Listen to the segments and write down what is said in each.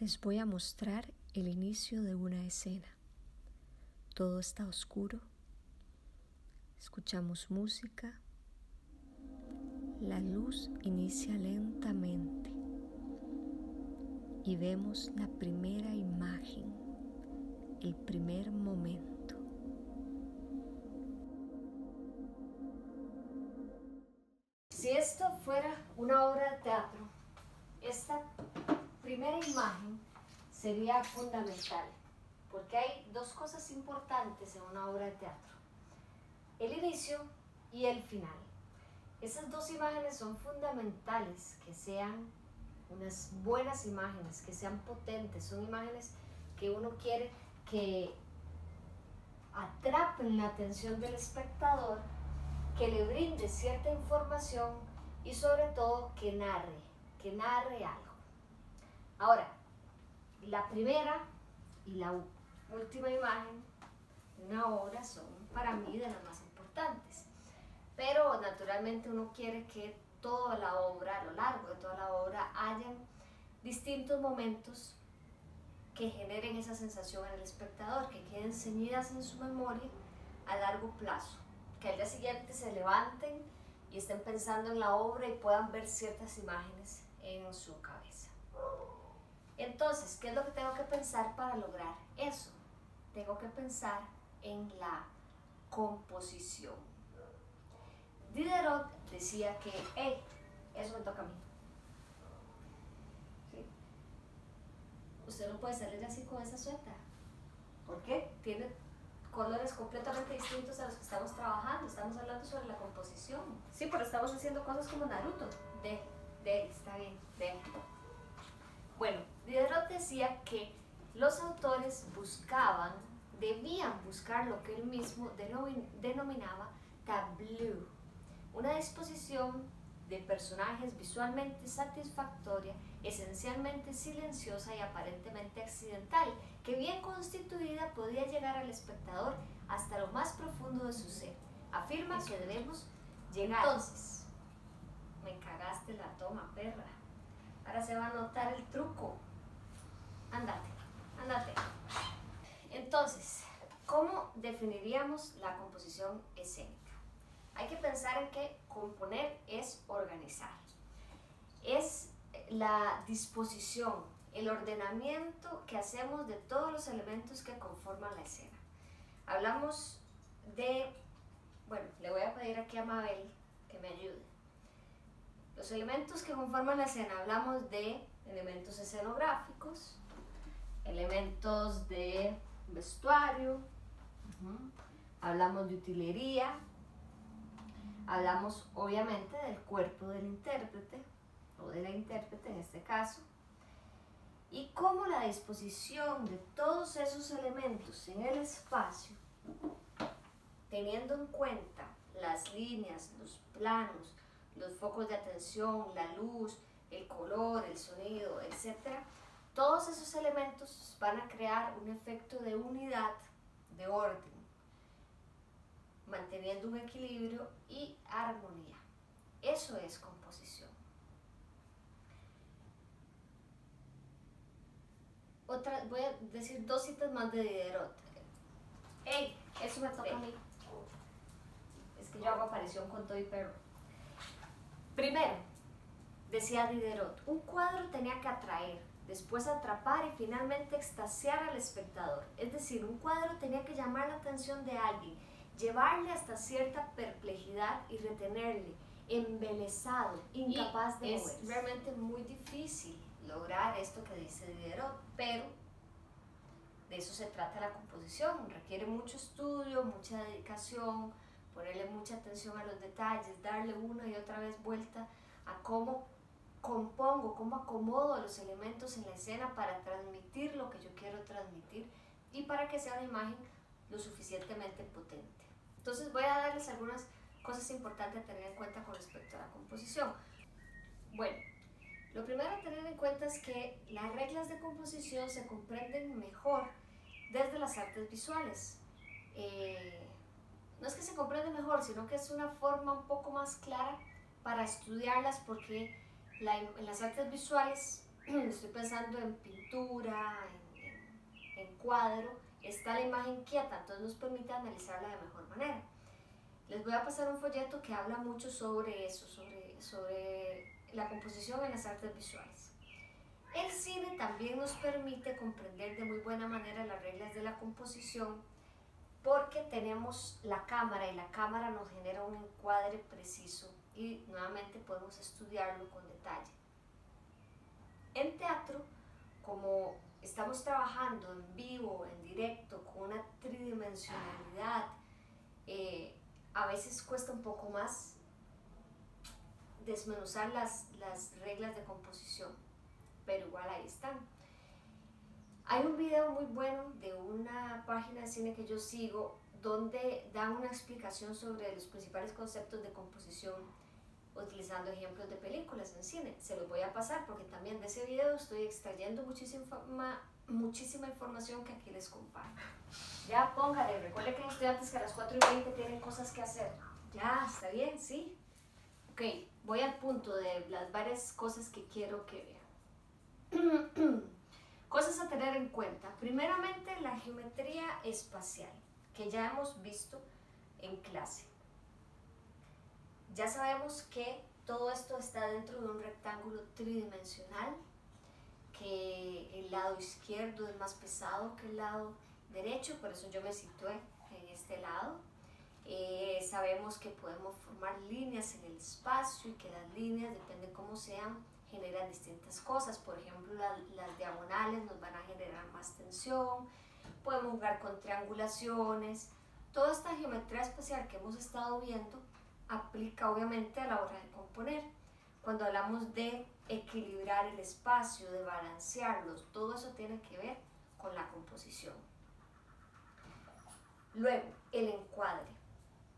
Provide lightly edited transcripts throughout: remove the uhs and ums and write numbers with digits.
Les voy a mostrar el inicio de una escena. Todo está oscuro, escuchamos música, la luz inicia lentamente y vemos la primera imagen, el primer momento. Si esto fuera una obra de teatro, esta primera imagen sería fundamental, porque hay dos cosas importantes en una obra de teatro: el inicio y el final. Esas dos imágenes son fundamentales, que sean unas buenas imágenes, que sean potentes, son imágenes que uno quiere que atrapen la atención del espectador, que le brinde cierta información y sobre todo que narre algo. Ahora, la primera y la última imagen de una obra son para mí de las más importantes, pero naturalmente uno quiere que toda la obra, a lo largo de toda la obra, hayan distintos momentos que generen esa sensación en el espectador, que queden ceñidas en su memoria a largo plazo, que al día siguiente se levanten y estén pensando en la obra y puedan ver ciertas imágenes en su cabeza. Entonces, ¿qué es lo que tengo que pensar para lograr eso? Tengo que pensar en la composición. Diderot decía que, hey, eso me toca a mí. ¿Sí? Usted no puede salir así con esa suéter. ¿Por qué? Tiene colores completamente distintos a los que estamos trabajando. Estamos hablando sobre la composición. Sí, pero estamos haciendo cosas como Naruto. Está bien, Bueno, Diderot decía que los autores debían buscar lo que él mismo denominaba tableau, una disposición de personajes visualmente satisfactoria, esencialmente silenciosa y aparentemente accidental, que bien constituida podía llegar al espectador hasta lo más profundo de su ser. Afirma que debemos llegar. Entonces, me cagaste la toma, perra. Ahora se va a notar el truco. Ándate. Entonces, ¿cómo definiríamos la composición escénica? Hay que pensar en que componer es organizar. Es la disposición, el ordenamiento que hacemos de todos los elementos que conforman la escena. Hablamos de, le voy a pedir aquí a Mabel que me ayude. Los elementos que conforman la escena, hablamos de elementos escenográficos, elementos de vestuario, hablamos de utilería, hablamos obviamente del cuerpo del intérprete, o de la intérprete en este caso, y cómo la disposición de todos esos elementos en el espacio, teniendo en cuenta las líneas, los planos, los focos de atención, la luz, el color, el sonido, etc. Todos esos elementos van a crear un efecto de unidad, de orden, manteniendo un equilibrio y armonía. Eso es composición. Voy a decir dos citas más de Diderot. ¡Ey! Eso me toca a mí. Es que yo hago aparición con todo y perro. Primero, decía Diderot, un cuadro tenía que atraer, después atrapar y finalmente extasiar al espectador. Es decir, un cuadro tenía que llamar la atención de alguien, llevarle hasta cierta perplejidad y retenerle, embelesado, incapaz de moverse. Es realmente muy difícil lograr esto que dice Diderot, pero de eso se trata la composición. Requiere mucho estudio, mucha dedicación, ponerle mucha atención a los detalles, darle una y otra vez vuelta a cómo compongo, cómo acomodo los elementos en la escena para transmitir lo que yo quiero transmitir y para que sea una imagen lo suficientemente potente. Entonces voy a darles algunas cosas importantes a tener en cuenta con respecto a la composición. Bueno, lo primero a tener en cuenta es que las reglas de composición se comprenden mejor desde las artes visuales. No es que se comprende mejor, sino que es una forma un poco más clara para estudiarlas, porque en las artes visuales estoy pensando en pintura, en cuadro, está la imagen quieta, entonces nos permite analizarla de mejor manera. Les voy a pasar un folleto que habla mucho sobre eso, sobre la composición en las artes visuales. El cine también nos permite comprender de muy buena manera las reglas de la composición porque tenemos la cámara y la cámara nos genera un encuadre preciso y nuevamente podemos estudiarlo con detalle. En teatro, como estamos trabajando en vivo, en directo, con una tridimensionalidad, a veces cuesta un poco más desmenuzar las reglas de composición, pero igual ahí están. Hay un video muy bueno de una página de cine que yo sigo donde dan una explicación sobre los principales conceptos de composición utilizando ejemplos de películas en cine. Se los voy a pasar porque también de ese video estoy extrayendo muchísima información que aquí les comparto. Ya póngale, recuerde que los estudiantes que a las 4:20 tienen cosas que hacer. Ya, está bien, sí. Ok, voy al punto de las varias cosas que quiero que vean. Cosas a tener en cuenta. Primeramente, la geometría espacial, que ya hemos visto en clase. Ya sabemos que todo esto está dentro de un rectángulo tridimensional, que el lado izquierdo es más pesado que el lado derecho, por eso yo me situé en este lado. Sabemos que podemos formar líneas en el espacio y que las líneas, depende cómo sean, generan distintas cosas. Por ejemplo, las diagonales nos van a generar más tensión, podemos jugar con triangulaciones. Toda esta geometría espacial que hemos estado viendo aplica obviamente a la hora de componer. Cuando hablamos de equilibrar el espacio, de balancearlos, todo eso tiene que ver con la composición. Luego, el encuadre.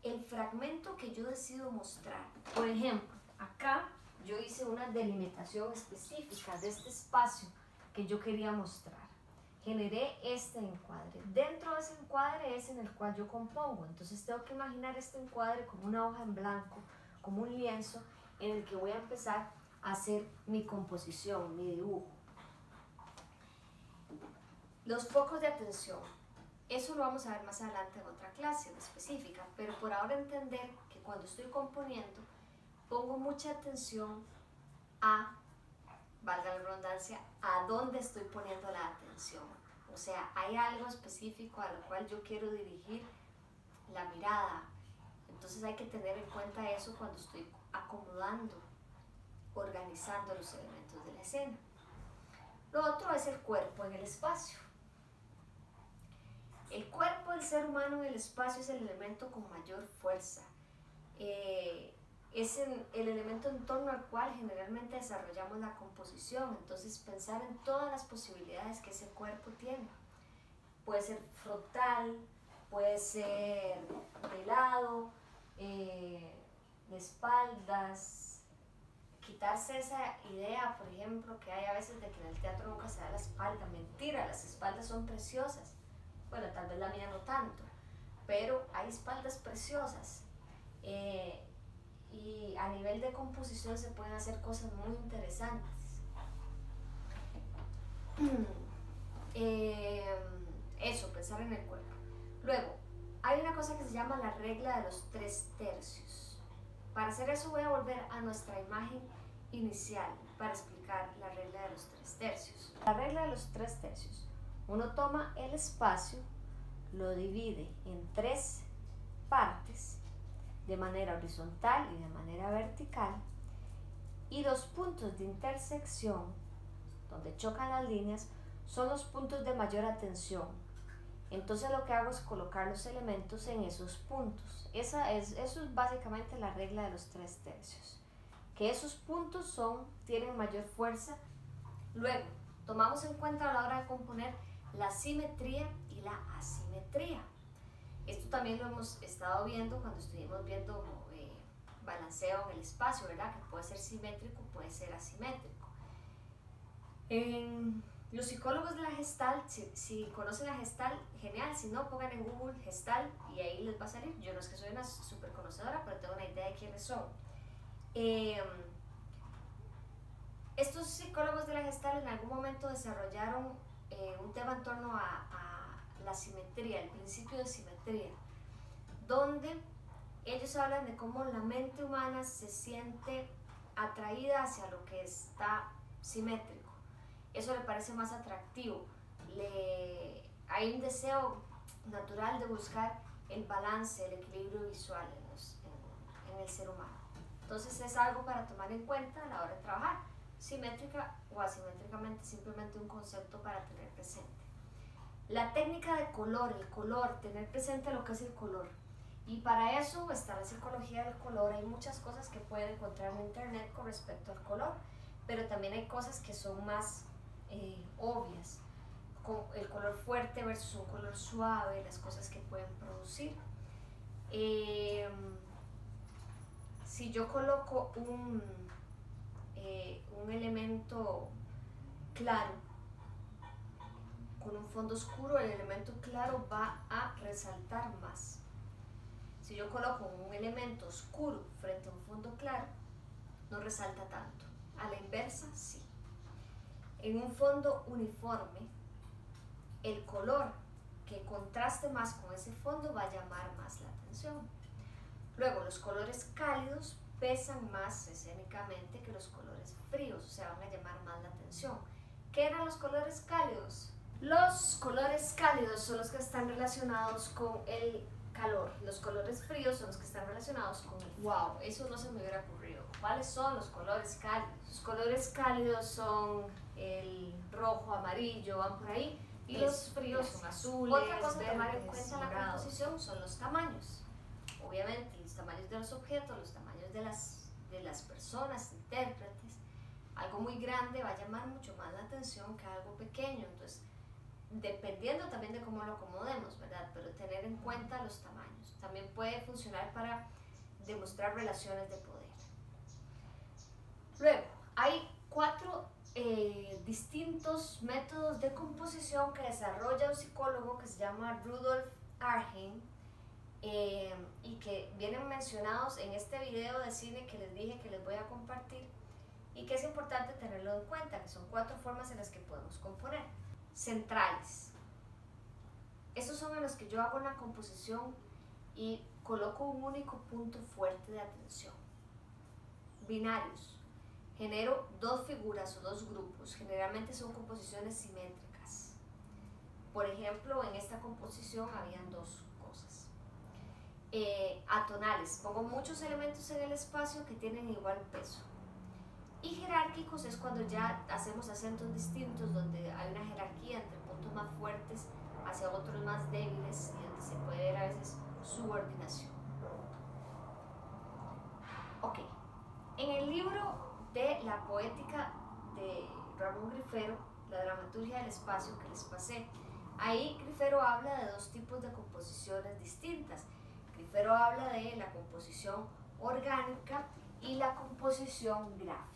El fragmento que yo decido mostrar. Por ejemplo, acá yo hice una delimitación específica de este espacio que yo quería mostrar. Generé este encuadre. Dentro de ese encuadre es en el cual yo compongo. Entonces tengo que imaginar este encuadre como una hoja en blanco, como un lienzo en el que voy a empezar a hacer mi composición, mi dibujo. Los focos de atención. Eso lo vamos a ver más adelante en otra clase específica, pero por ahora entender que cuando estoy componiendo pongo mucha atención a, valga la redundancia, a dónde estoy poniendo la atención. O sea, hay algo específico a lo cual yo quiero dirigir la mirada. Entonces hay que tener en cuenta eso cuando estoy acomodando, organizando los elementos de la escena. Lo otro es el cuerpo en el espacio. El cuerpo del ser humano en el espacio es el elemento con mayor fuerza. Es el elemento en torno al cual generalmente desarrollamos la composición. Entonces pensar en todas las posibilidades que ese cuerpo tiene. Puede ser frontal, puede ser de lado, de espaldas. Quitarse esa idea, por ejemplo, que hay a veces de que en el teatro nunca se da la espalda. Mentira, las espaldas son preciosas. Bueno, tal vez la mía no tanto, pero hay espaldas preciosas. Y a nivel de composición se pueden hacer cosas muy interesantes. Eso, pensar en el cuerpo. Luego, hay una cosa que se llama la regla de los 3/3. Para hacer eso voy a volver a nuestra imagen inicial para explicar la regla de los 3/3. La regla de los 3/3. Uno toma el espacio, lo divide en 3 partes de manera horizontal y de manera vertical, y los puntos de intersección donde chocan las líneas son los puntos de mayor atención. Entonces lo que hago es colocar los elementos en esos puntos. Eso es básicamente la regla de los 3/3, que esos puntos tienen mayor fuerza. Luego tomamos en cuenta a la hora de componer la simetría y la asimetría. Esto también lo hemos estado viendo cuando estuvimos viendo balanceo en el espacio, ¿verdad? Que puede ser simétrico, puede ser asimétrico. Los psicólogos de la Gestalt, si conocen la Gestalt, genial. Si no, pongan en Google Gestalt y ahí les va a salir. Yo no es que soy una súper conocedora, pero tengo una idea de quiénes son. Estos psicólogos de la Gestalt en algún momento desarrollaron un tema en torno a la simetría, el principio de simetría, donde ellos hablan de cómo la mente humana se siente atraída hacia lo que está simétrico. Eso le parece más atractivo. Hay un deseo natural de buscar el balance, el equilibrio visual en el ser humano. Entonces es algo para tomar en cuenta a la hora de trabajar, simétrica o asimétricamente, simplemente un concepto para tener presente. La técnica de color, el color, tener presente lo que es el color. Y para eso está la psicología del color. Hay muchas cosas que pueden encontrar en internet con respecto al color, pero también hay cosas que son más obvias, con el color fuerte versus un color suave, las cosas que pueden producir. Si yo coloco un elemento claro con un fondo oscuro, el elemento claro va a resaltar más. Si yo coloco un elemento oscuro frente a un fondo claro, no resalta tanto. A la inversa, sí. En un fondo uniforme, el color que contraste más con ese fondo va a llamar más la atención. Luego, los colores cálidos pesan más escénicamente que los colores fríos, o sea, van a llamar más la atención. ¿Qué eran los colores cálidos? Los colores cálidos son los que están relacionados con el calor. Los colores fríos son los que están relacionados con el frío. Wow, eso no se me hubiera ocurrido. ¿Cuáles son los colores cálidos? Los colores cálidos son el rojo, amarillo, van por ahí. Y los fríos son azules. Otra cosa a tomar en cuenta en la composición son los tamaños. Obviamente, los tamaños de los objetos, los tamaños de las personas, intérpretes. Algo muy grande va a llamar mucho más la atención que algo pequeño. Entonces, dependiendo también de cómo lo acomodemos, ¿verdad? Pero tener en cuenta los tamaños. También puede funcionar para demostrar relaciones de poder. Luego, hay 4 distintos métodos de composición que desarrolla un psicólogo que se llama Rudolf Arnhem, y que vienen mencionados en este video de cine que les dije que les voy a compartir, y que es importante tenerlo en cuenta, que son 4 formas en las que podemos componer. Centrales. Esos son en los que yo hago una composición y coloco un único punto fuerte de atención. Binarios. Genero 2 figuras o 2 grupos. Generalmente son composiciones simétricas. Por ejemplo, en esta composición habían 2 cosas. Atonales. Pongo muchos elementos en el espacio que tienen igual peso. Y jerárquicos es cuando ya hacemos acentos distintos, donde hay una jerarquía entre puntos más fuertes hacia otros más débiles y donde se puede ver a veces subordinación. Ok, en el libro de la poética de Ramón Grifero, la dramaturgia del espacio que les pasé, ahí Grifero habla de 2 tipos de composiciones distintas. Grifero habla de la composición orgánica y la composición gráfica.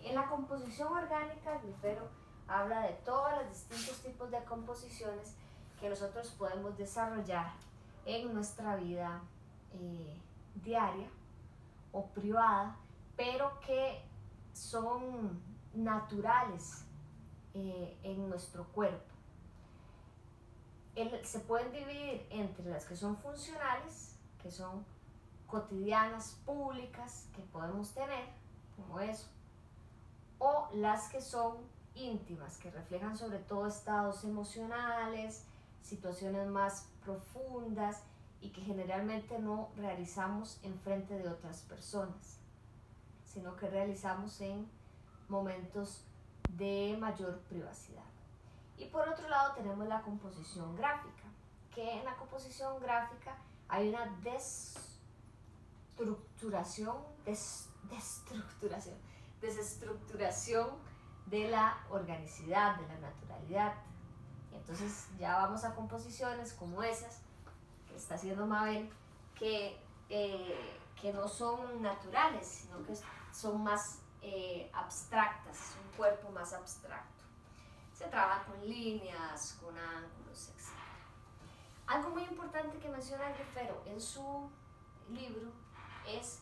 En la composición orgánica, Grifero habla de todos los distintos tipos de composiciones que nosotros podemos desarrollar en nuestra vida diaria o privada, pero que son naturales en nuestro cuerpo. Se pueden dividir entre las que son funcionales, que son cotidianas, públicas, que podemos tener, como eso, o las que son íntimas, que reflejan sobre todo estados emocionales, situaciones más profundas y que generalmente no realizamos en frente de otras personas, sino que realizamos en momentos de mayor privacidad. Y por otro lado tenemos la composición gráfica, que en la composición gráfica hay una desestructuración de la organicidad, de la naturalidad. Y entonces ya vamos a composiciones como esas que está haciendo Mabel, que no son naturales, sino que son más abstractas, es un cuerpo más abstracto. Se trabaja con líneas, con ángulos, etc. Algo muy importante que menciona Grifero en su libro es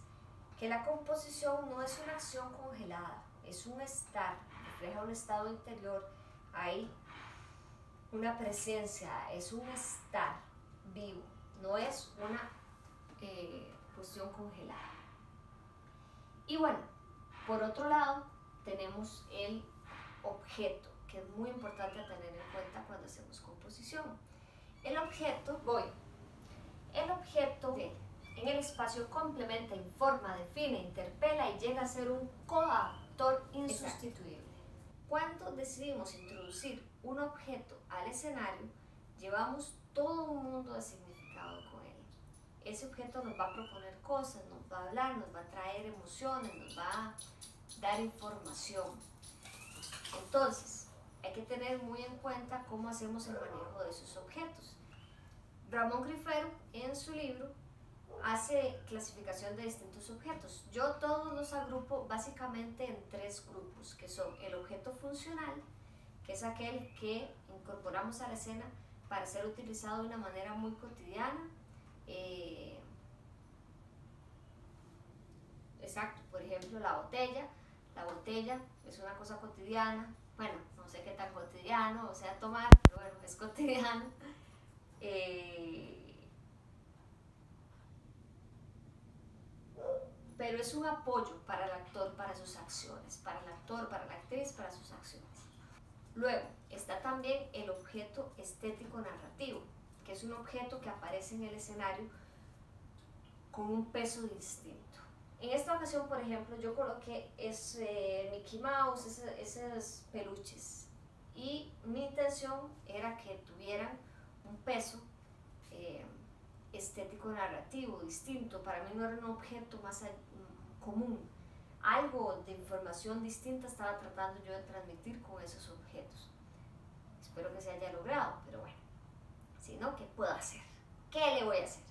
que la composición no es una acción congelada. es un estar, refleja un estado interior, hay una presencia, es un estar vivo, no es una cuestión congelada. Y bueno, por otro lado tenemos el objeto, que es muy importante tener en cuenta cuando hacemos composición. El objeto en el espacio complementa, informa, define, interpela y llega a ser un coautor insustituible. Cuando decidimos introducir un objeto al escenario, llevamos todo un mundo de significado con él. Ese objeto nos va a proponer cosas, nos va a hablar, nos va a traer emociones, nos va a dar información. Entonces, hay que tener muy en cuenta cómo hacemos el manejo de esos objetos. Ramón Grifero, en su libro, hace clasificación de distintos objetos. Yo todos los agrupo básicamente en 3 grupos, que son el objeto funcional, que es aquel que incorporamos a la escena para ser utilizado de una manera muy cotidiana. Exacto, por ejemplo, la botella. La botella es una cosa cotidiana. Bueno, no sé qué tan cotidiano, o sea, tomar, pero bueno, es cotidiano. Pero es un apoyo para el actor, para sus acciones, para el actor, para la actriz, para sus acciones. Luego está también el objeto estético narrativo, que es un objeto que aparece en el escenario con un peso distinto. En esta ocasión, por ejemplo, yo coloqué Mickey Mouse, esos peluches, y mi intención era que tuvieran un peso estético narrativo distinto. Para mí no era un objeto más común, algo de información distinta estaba tratando yo de transmitir con esos objetos. Espero que se haya logrado, pero bueno, si no, ¿qué puedo hacer? ¿Qué le voy a hacer?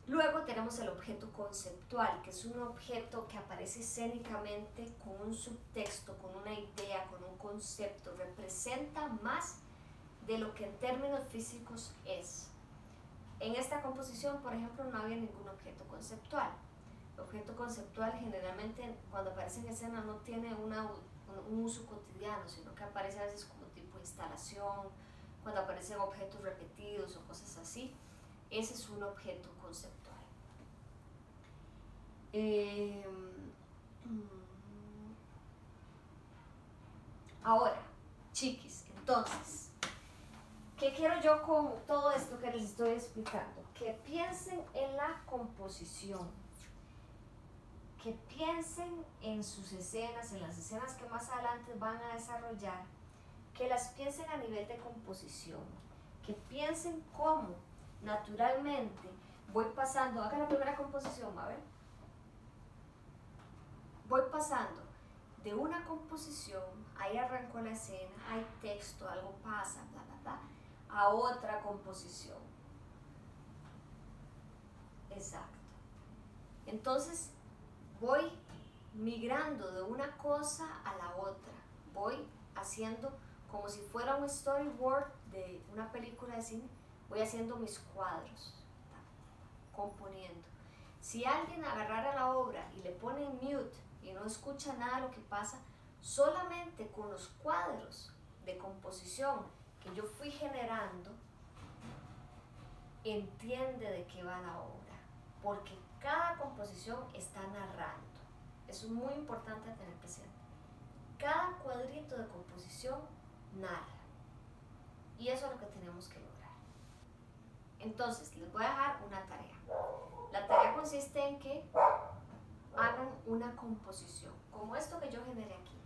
Luego tenemos el objeto conceptual, que es un objeto que aparece escénicamente con un subtexto, con una idea, con un concepto, representa más de lo que en términos físicos es. En esta composición, por ejemplo, no había ningún objeto conceptual. El objeto conceptual generalmente cuando aparece en escena no tiene un uso cotidiano, sino que aparece a veces como tipo instalación, cuando aparecen objetos repetidos o cosas así. Ese es un objeto conceptual. Ahora, chiquis, entonces, ¿qué quiero yo con todo esto que les estoy explicando? Que piensen en la composición, que piensen en sus escenas, en las escenas que más adelante van a desarrollar, que las piensen a nivel de composición, que piensen cómo naturalmente voy pasando, haga la primera composición, ¿va a ver? Voy pasando de una composición, ahí arrancó la escena, hay texto, algo pasa, bla, bla, bla, a otra composición. Exacto. Entonces, voy migrando de una cosa a la otra, voy haciendo como si fuera un storyboard de una película de cine, voy haciendo mis cuadros, componiendo. Si alguien agarrara la obra y le pone en mute y no escucha nada de lo que pasa, solamente con los cuadros de composición que yo fui generando, entiende de qué va la obra, porque cada composición está narrando. Eso es muy importante a tener presente. Cada cuadrito de composición narra. Y eso es lo que tenemos que lograr. Entonces, les voy a dejar una tarea. La tarea consiste en que hagan una composición, como esto que yo generé aquí.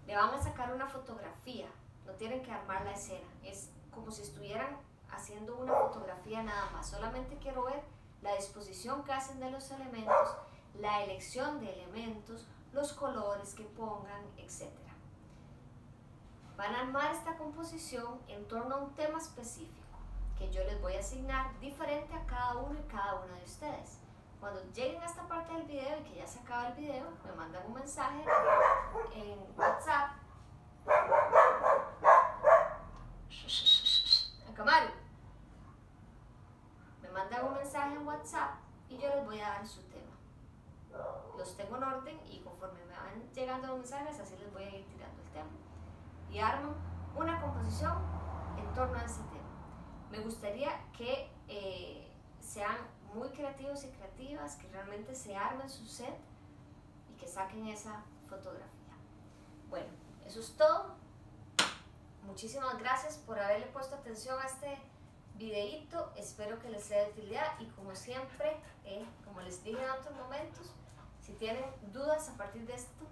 Le van a sacar una fotografía, no tienen que armar la escena, es como si estuvieran haciendo una fotografía nada más. Solamente quiero ver la disposición que hacen de los elementos, la elección de elementos, los colores que pongan, etc. Van a armar esta composición en torno a un tema específico que yo les voy a asignar diferente a cada uno y cada una de ustedes. Cuando lleguen a esta parte del video y que ya se acaba el video, me mandan un mensaje en WhatsApp. Akamaru. Me mandan un mensaje en WhatsApp y yo les voy a dar su tema. Los tengo en orden y conforme me van llegando y arman una composición en torno a ese tema. Me gustaría que sean muy creativos y creativas, que realmente se armen su set y que saquen esa fotografía. Bueno, eso es todo. Muchísimas gracias por haberle puesto atención a este videíto. Espero que les sea de utilidad y como siempre, como les dije en otros momentos, si tienen dudas a partir de esto,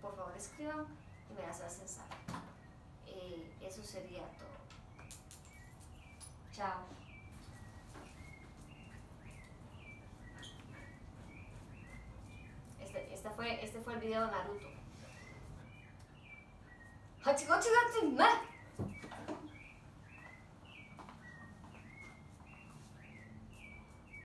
por favor escriban y me las hacen saber. Eso sería todo. Chao. Este fue el video de Naruto. ¡Hachigochi gachi!